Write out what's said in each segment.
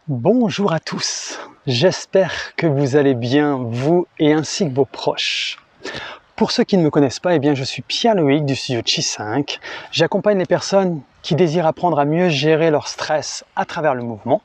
Bonjour à tous, j'espère que vous allez bien, vous et ainsi que vos proches. Pour ceux qui ne me connaissent pas, je suis Pierre-Loïc du studio Chi 5. J'accompagne les personnes qui désirent apprendre à mieux gérer leur stress à travers le mouvement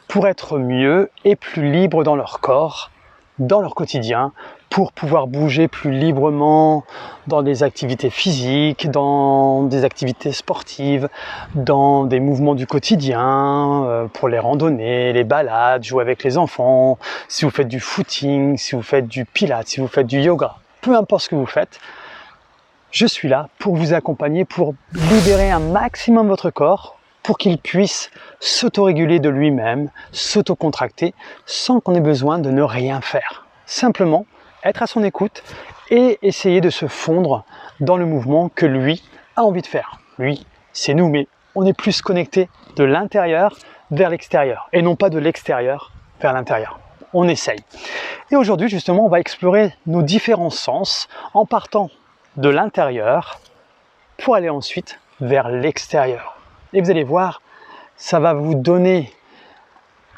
pour être mieux et plus libres dans leur corps, dans leur quotidien, pour pouvoir bouger plus librement dans des activités physiques, dans des activités sportives, dans des mouvements du quotidien, pour les randonnées, les balades, jouer avec les enfants, si vous faites du footing, si vous faites du pilates, si vous faites du yoga, peu importe ce que vous faites, je suis là pour vous accompagner, pour libérer un maximum votre corps, pour qu'il puisse s'autoréguler de lui-même, s'autocontracter, sans qu'on ait besoin de ne rien faire. Simplement, être à son écoute et essayer de se fondre dans le mouvement que lui a envie de faire. Lui, c'est nous, mais on est plus connecté de l'intérieur vers l'extérieur, et non pas de l'extérieur vers l'intérieur. On essaye. Et aujourd'hui, justement, on va explorer nos différents sens en partant de l'intérieur pour aller ensuite vers l'extérieur. Et vous allez voir, ça va vous donner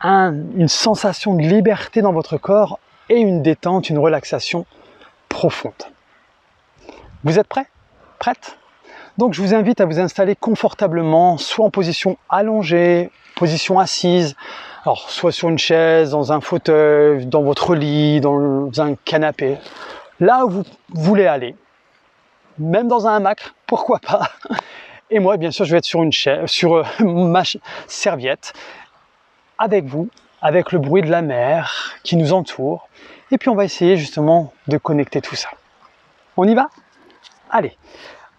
une sensation de liberté dans votre corps et une détente, une relaxation profonde. Vous êtes prêts? Prête? Donc je vous invite à vous installer confortablement, soit en position allongée, position assise, alors soit sur une chaise, dans un fauteuil, dans votre lit, dans un canapé, là où vous voulez aller, même dans un hamac, pourquoi pas. Et moi, bien sûr, je vais être sur une chaise, sur ma serviette, avec vous, avec le bruit de la mer qui nous entoure. Et puis on va essayer justement de connecter tout ça. On y va? Allez,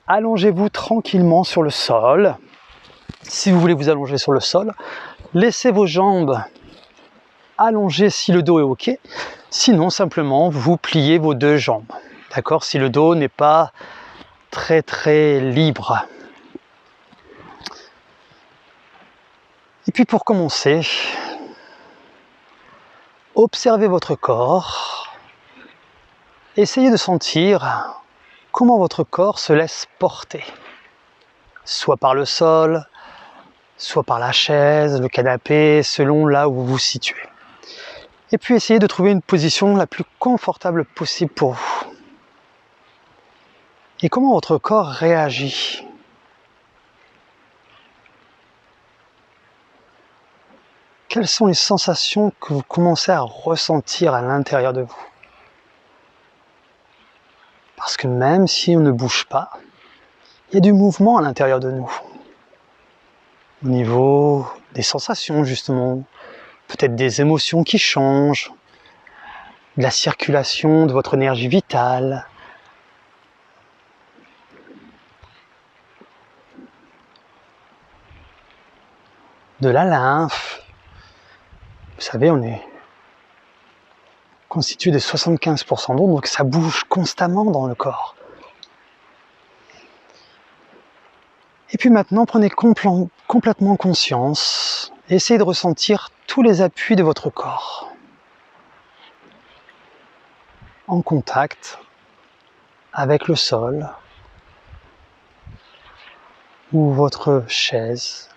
allongez-vous tranquillement sur le sol. Si vous voulez vous allonger sur le sol, laissez vos jambes allongées si le dos est OK. Sinon, simplement, vous pliez vos deux jambes. D'accord? Si le dos n'est pas très libre. Et puis pour commencer, observez votre corps. Essayez de sentir comment votre corps se laisse porter. Soit par le sol, soit par la chaise, le canapé, selon là où vous vous situez. Et puis essayez de trouver une position la plus confortable possible pour vous. Et comment votre corps réagit? Quelles sont les sensations que vous commencez à ressentir à l'intérieur de vous? Parce que même si on ne bouge pas, il y a du mouvement à l'intérieur de nous. Au niveau des sensations justement, peut-être des émotions qui changent, de la circulation de votre énergie vitale, de la lymphe. Vous savez, on est constitué de 75% d'eau, donc ça bouge constamment dans le corps. Et puis maintenant, prenez complètement conscience et essayez de ressentir tous les appuis de votre corps en contact avec le sol ou votre chaise,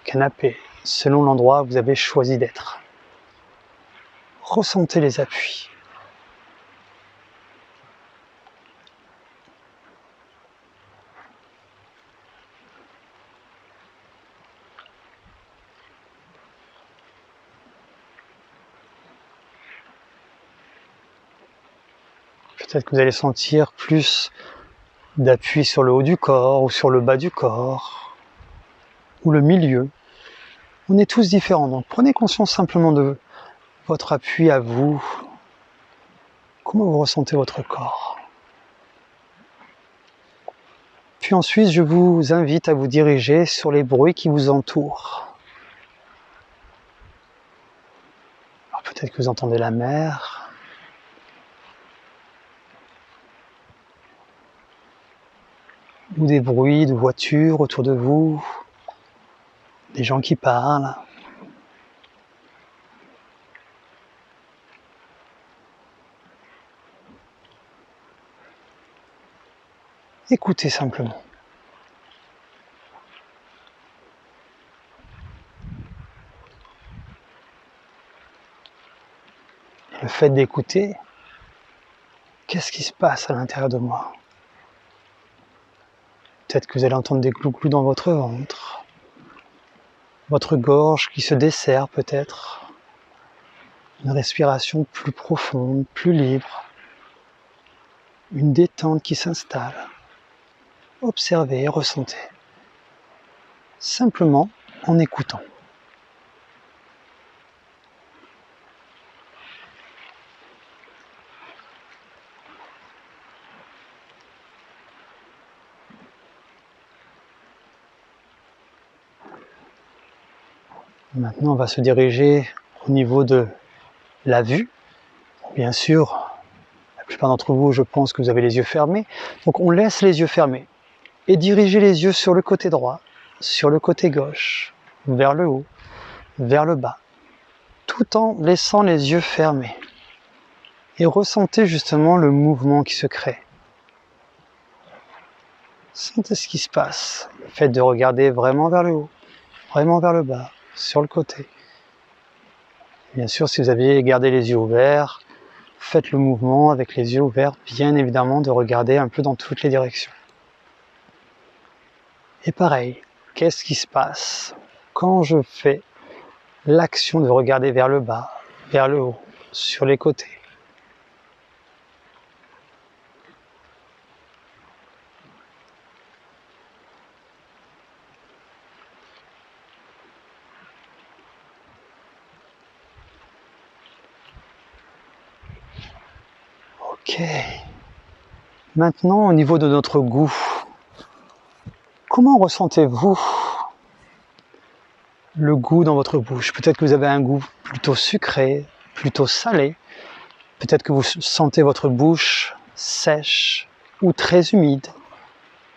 canapé, selon l'endroit où vous avez choisi d'être. Ressentez les appuis. Peut-être que vous allez sentir plus d'appui sur le haut du corps ou sur le bas du corps ou le milieu. On est tous différents, donc prenez conscience simplement de votre appui à vous. Comment vous ressentez votre corps? Puis ensuite, je vous invite à vous diriger sur les bruits qui vous entourent. Alors peut-être que vous entendez la mer, ou des bruits de voitures autour de vous, des gens qui parlent. Écoutez simplement. Le fait d'écouter, qu'est-ce qui se passe à l'intérieur de moi? Peut-être que vous allez entendre des glou-glou dans votre ventre, votre gorge qui se desserre peut-être, une respiration plus profonde, plus libre, une détente qui s'installe. Observez et ressentez, simplement en écoutant. Maintenant, on va se diriger au niveau de la vue. Bien sûr, la plupart d'entre vous, je pense que vous avez les yeux fermés. Donc on laisse les yeux fermés et diriger les yeux sur le côté droit, sur le côté gauche, vers le haut, vers le bas, tout en laissant les yeux fermés. Et ressentez justement le mouvement qui se crée. Sentez ce qui se passe. Le fait de regarder vraiment vers le haut, vraiment vers le bas, sur le côté. Bien sûr, si vous aviez gardé les yeux ouverts, faites le mouvement avec les yeux ouverts, bien évidemment, de regarder un peu dans toutes les directions. Et pareil, qu'est-ce qui se passe quand je fais l'action de regarder vers le bas, vers le haut, sur les côtés? Ok. Maintenant, au niveau de notre goût, comment ressentez-vous le goût dans votre bouche? Peut-être que vous avez un goût plutôt sucré, plutôt salé. Peut-être que vous sentez votre bouche sèche ou très humide.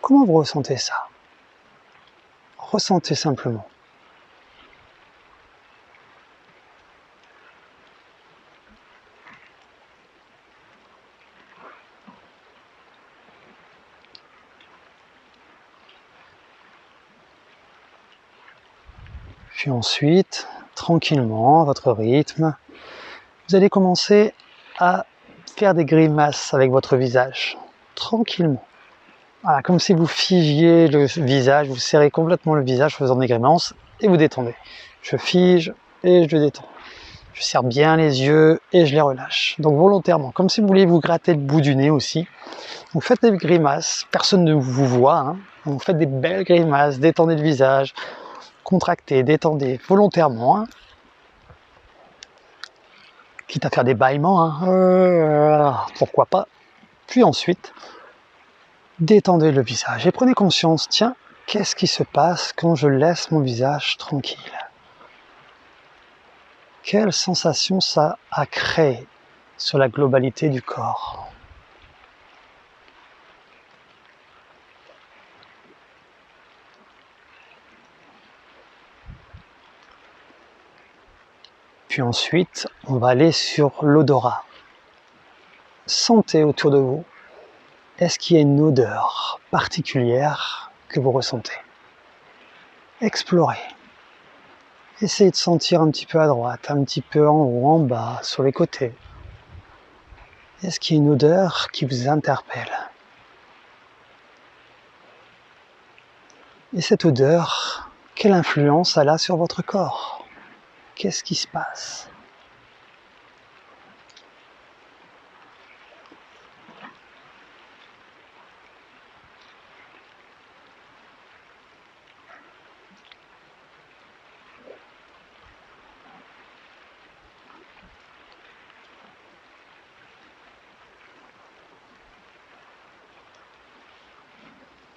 Comment vous ressentez ça? Ressentez simplement. Puis ensuite, tranquillement, à votre rythme, vous allez commencer à faire des grimaces avec votre visage, tranquillement. Voilà, comme si vous figiez le visage, vous serrez complètement le visage en faisant des grimaces et vous détendez. Je fige et je détends. Je serre bien les yeux et je les relâche. Donc volontairement, comme si vous vouliez vous gratter le bout du nez aussi. Donc faites des grimaces, personne ne vous voit. Hein. Donc faites des belles grimaces, détendez le visage, contractez, détendez volontairement. Hein. Quitte à faire des bâillements, hein. Pourquoi pas. Puis ensuite, détendez le visage et prenez conscience, tiens, qu'est-ce qui se passe quand je laisse mon visage tranquille? Quelle sensation ça a créé sur la globalité du corps? Puis ensuite, on va aller sur l'odorat. Sentez autour de vous. Est-ce qu'il y a une odeur particulière que vous ressentez? Explorez. Essayez de sentir un petit peu à droite, un petit peu en haut, en bas, sur les côtés. Est-ce qu'il y a une odeur qui vous interpelle? Et cette odeur, quelle influence elle a sur votre corps? Qu'est-ce qui se passe?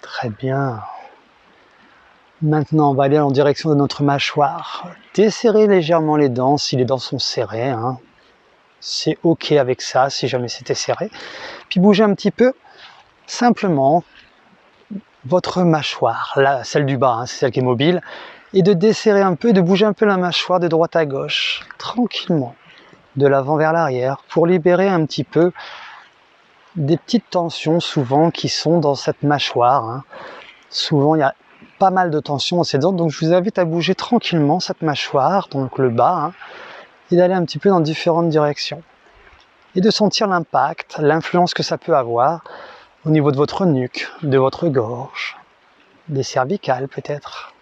Très bien. Maintenant, on va aller en direction de notre mâchoire. Desserrez légèrement les dents si les dents sont serrées. Hein. C'est ok avec ça, si jamais c'était serré. Puis bougez un petit peu, simplement, votre mâchoire, là, celle du bas, hein, c'est celle qui est mobile, et de desserrer un peu, de bouger un peu la mâchoire de droite à gauche, tranquillement, de l'avant vers l'arrière, pour libérer un petit peu des petites tensions souvent qui sont dans cette mâchoire. Hein. Souvent, il y a pas mal de tensions dans ces dents, donc je vous invite à bouger tranquillement cette mâchoire, donc le bas, hein, et d'aller un petit peu dans différentes directions. et de sentir l'impact, l'influence que ça peut avoir au niveau de votre nuque, de votre gorge, des cervicales peut-être.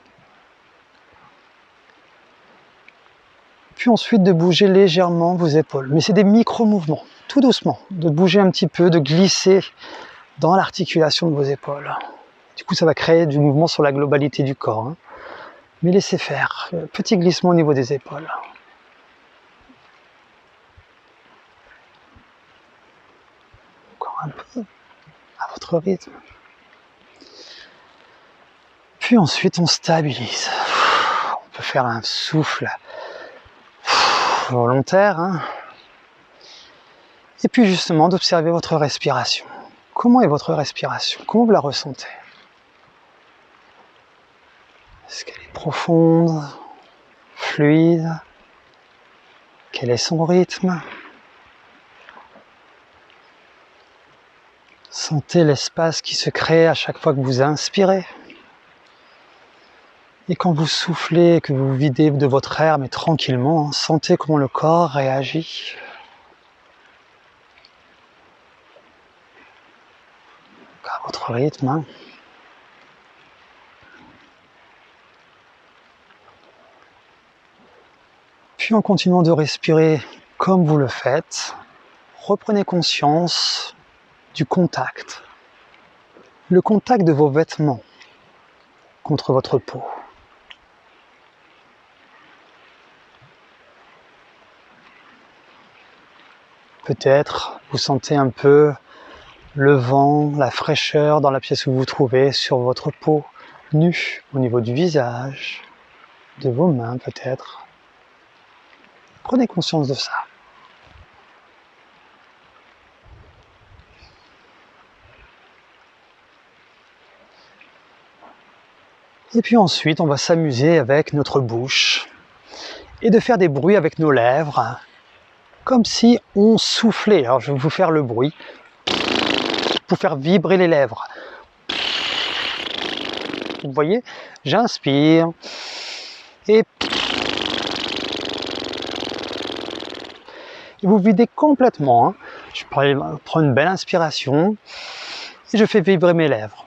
Puis ensuite de bouger légèrement vos épaules, mais c'est des micro-mouvements, tout doucement, de bouger un petit peu, de glisser dans l'articulation de vos épaules. Du coup ça va créer du mouvement sur la globalité du corps, hein. Mais laissez faire, petit glissement au niveau des épaules. Encore un peu, à votre rythme. Puis ensuite on stabilise. On peut faire un souffle volontaire, hein. Et puis justement d'observer votre respiration. Comment est votre respiration? Comment vous la ressentez? Est-ce qu'elle est profonde, fluide? Quel est son rythme? Sentez l'espace qui se crée à chaque fois que vous inspirez. Et quand vous soufflez, que vous videz de votre air, mais tranquillement, sentez comment le corps réagit. À votre rythme, hein. Puis en continuant de respirer comme vous le faites, reprenez conscience du contact. Le contact de vos vêtements contre votre peau. Peut-être vous sentez un peu le vent, la fraîcheur dans la pièce où vous vous trouvez sur votre peau nue, au niveau du visage, de vos mains peut-être. Prenez conscience de ça. Et puis ensuite, on va s'amuser avec notre bouche et de faire des bruits avec nos lèvres, comme si on soufflait. Alors je vais vous faire le bruit pour faire vibrer les lèvres. Vous voyez, j'inspire et vous videz complètement, hein. Je prends une belle inspiration et je fais vibrer mes lèvres.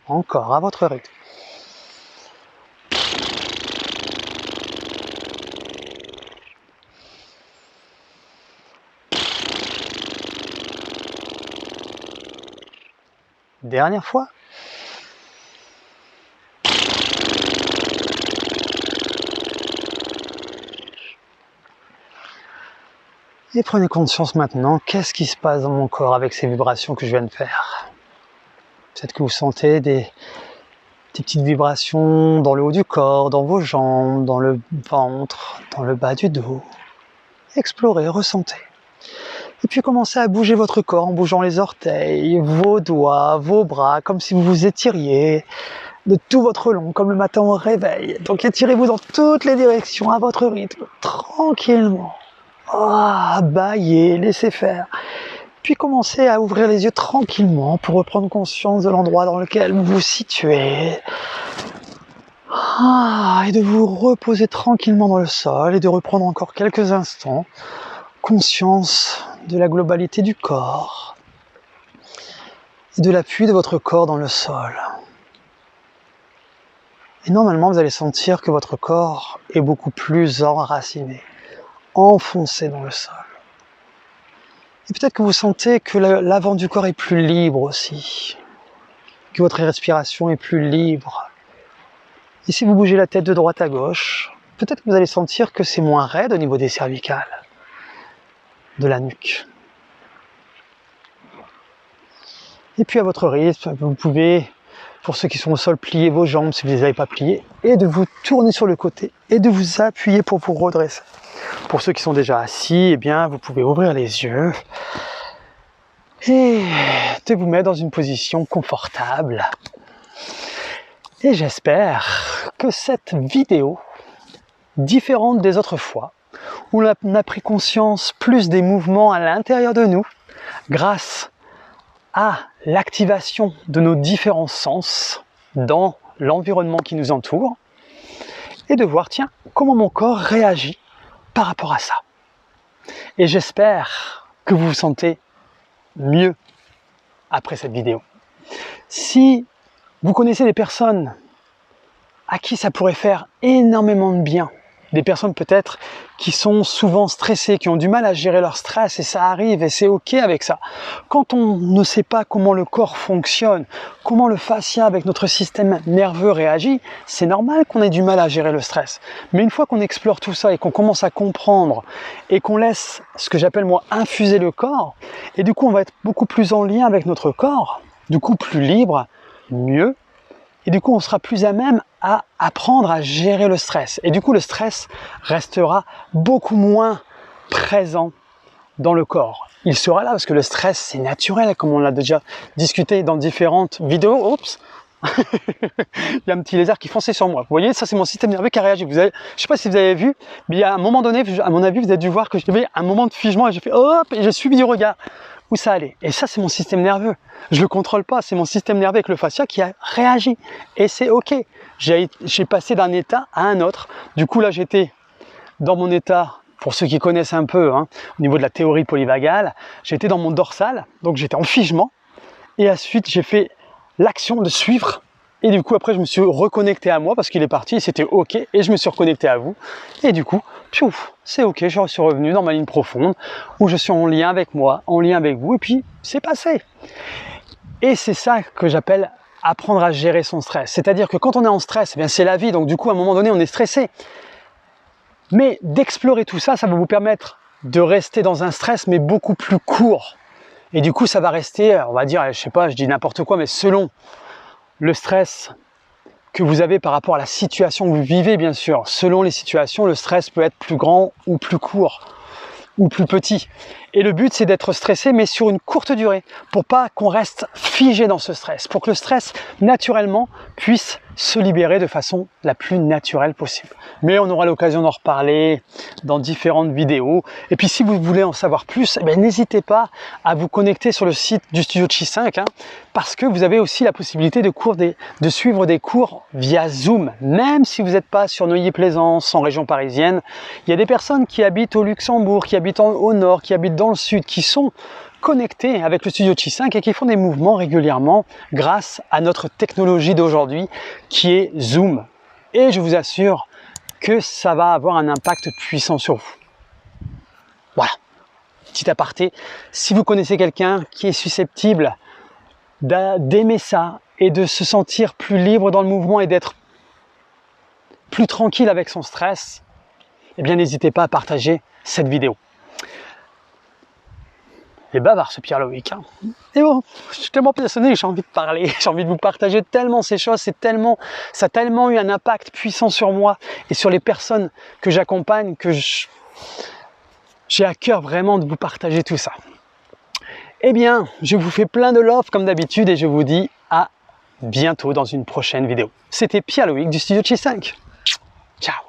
Encore à votre rythme. Dernière fois. Et prenez conscience maintenant, qu'est-ce qui se passe dans mon corps avec ces vibrations que je viens de faire. Peut-être que vous sentez des petites vibrations dans le haut du corps, dans vos jambes, dans le ventre, dans le bas du dos. Explorez, ressentez. Et puis commencez à bouger votre corps en bougeant les orteils, vos doigts, vos bras, comme si vous vous étiriez de tout votre long, comme le matin au réveil. Donc étirez-vous dans toutes les directions à votre rythme, tranquillement. Baillez, laissez faire. Puis commencez à ouvrir les yeux tranquillement pour reprendre conscience de l'endroit dans lequel vous vous situez. Et de vous reposer tranquillement dans le sol et de reprendre encore quelques instants conscience de la globalité du corps et de l'appui de votre corps dans le sol. Et normalement, vous allez sentir que votre corps est beaucoup plus enraciné, enfoncé dans le sol. Et peut-être que vous sentez que l'avant du corps est plus libre aussi, que votre respiration est plus libre. Et si vous bougez la tête de droite à gauche, peut-être que vous allez sentir que c'est moins raide au niveau des cervicales, de la nuque. Et puis à votre rythme, vous pouvez, pour ceux qui sont au sol, plier vos jambes si vous ne les avez pas pliées, et de vous tourner sur le côté, et de vous appuyer pour vous redresser. Pour ceux qui sont déjà assis, eh bien, vous pouvez ouvrir les yeux, et de vous mettre dans une position confortable. Et j'espère que cette vidéo, différente des autres fois, où on a pris conscience plus des mouvements à l'intérieur de nous, grâce à l'activation de nos différents sens dans l'environnement qui nous entoure, et de voir, tiens, comment mon corps réagit par rapport à ça. Et j'espère que vous vous sentez mieux après cette vidéo. Si vous connaissez des personnes à qui ça pourrait faire énormément de bien, des personnes peut-être qui sont souvent stressées, qui ont du mal à gérer leur stress, et ça arrive et c'est ok avec ça. Quand on ne sait pas comment le corps fonctionne, comment le fascia avec notre système nerveux réagit, c'est normal qu'on ait du mal à gérer le stress. Mais une fois qu'on explore tout ça et qu'on commence à comprendre et qu'on laisse ce que j'appelle moi infuser le corps, et du coup on va être beaucoup plus en lien avec notre corps, du coup plus libre, mieux, et du coup on sera plus à même à apprendre à gérer le stress. Et du coup le stress restera beaucoup moins présent dans le corps. Il sera là parce que le stress c'est naturel, comme on l'a déjà discuté dans différentes vidéos. Oups. Il y a un petit lézard qui fonçait sur moi. Vous voyez, ça c'est mon système nerveux qui a réagi. Je ne sais pas si vous avez vu, mais il y a un moment donné, à mon avis, vous avez dû voir que j'avais un moment de figement et j'ai fait hop et j'ai suivi du regard où ça allait. Et ça c'est mon système nerveux. Je le contrôle pas, c'est mon système nerveux avec le fascia qui a réagi. Et c'est ok. J'ai passé d'un état à un autre. Du coup là j'étais dans mon état, pour ceux qui connaissent un peu, au niveau de la théorie polyvagale, j'étais dans mon dorsal, donc j'étais en figement. Et ensuite j'ai fait l'action de suivre. Et du coup après je me suis reconnecté à moi parce qu'il est parti, c'était ok. Et je me suis reconnecté à vous. Et du coup, piouf, c'est ok, je suis revenu dans ma ligne profonde où je suis en lien avec moi, en lien avec vous. Et puis c'est passé. Et c'est ça que j'appelle apprendre à gérer son stress. C'est-à-dire que quand on est en stress, eh bien c'est la vie, donc du coup à un moment donné on est stressé. Mais d'explorer tout ça, ça va vous permettre de rester dans un stress mais beaucoup plus court. Et du coup ça va rester, on va dire, je sais pas, je dis n'importe quoi, mais selon le stress que vous avez par rapport à la situation que vous vivez, bien sûr. Selon les situations, le stress peut être plus grand ou plus court ou plus petit. Et le but, c'est d'être stressé, mais sur une courte durée, pour pas qu'on reste figé dans ce stress, pour que le stress, naturellement, puisse se libérer de façon la plus naturelle possible. Mais on aura l'occasion d'en reparler dans différentes vidéos. Et puis si vous voulez en savoir plus, n'hésitez pas à vous connecter sur le site du Studio Chi 5, parce que vous avez aussi la possibilité de suivre des cours via Zoom. Même si vous n'êtes pas sur Neuilly-Plaisance, en région parisienne, il y a des personnes qui habitent au Luxembourg, qui habitent au nord, qui habitent dans le sud, qui sont connectés avec le Studio Chi 5 et qui font des mouvements régulièrement grâce à notre technologie d'aujourd'hui qui est Zoom. Et je vous assure que ça va avoir un impact puissant sur vous. Voilà, petit aparté. Si vous connaissez quelqu'un qui est susceptible d'aimer ça et de se sentir plus libre dans le mouvement et d'être plus tranquille avec son stress, eh bien n'hésitez pas à partager cette vidéo. Et bavard ce Pierre Loïc. Et bon, je suis tellement passionné, j'ai envie de parler, j'ai envie de vous partager tellement ces choses, ça a tellement eu un impact puissant sur moi et sur les personnes que j'accompagne que j'ai à cœur vraiment de vous partager tout ça. Eh bien, je vous fais plein de love comme d'habitude et je vous dis à bientôt dans une prochaine vidéo. C'était Pierre Loïc du Studio Chi 5. Ciao.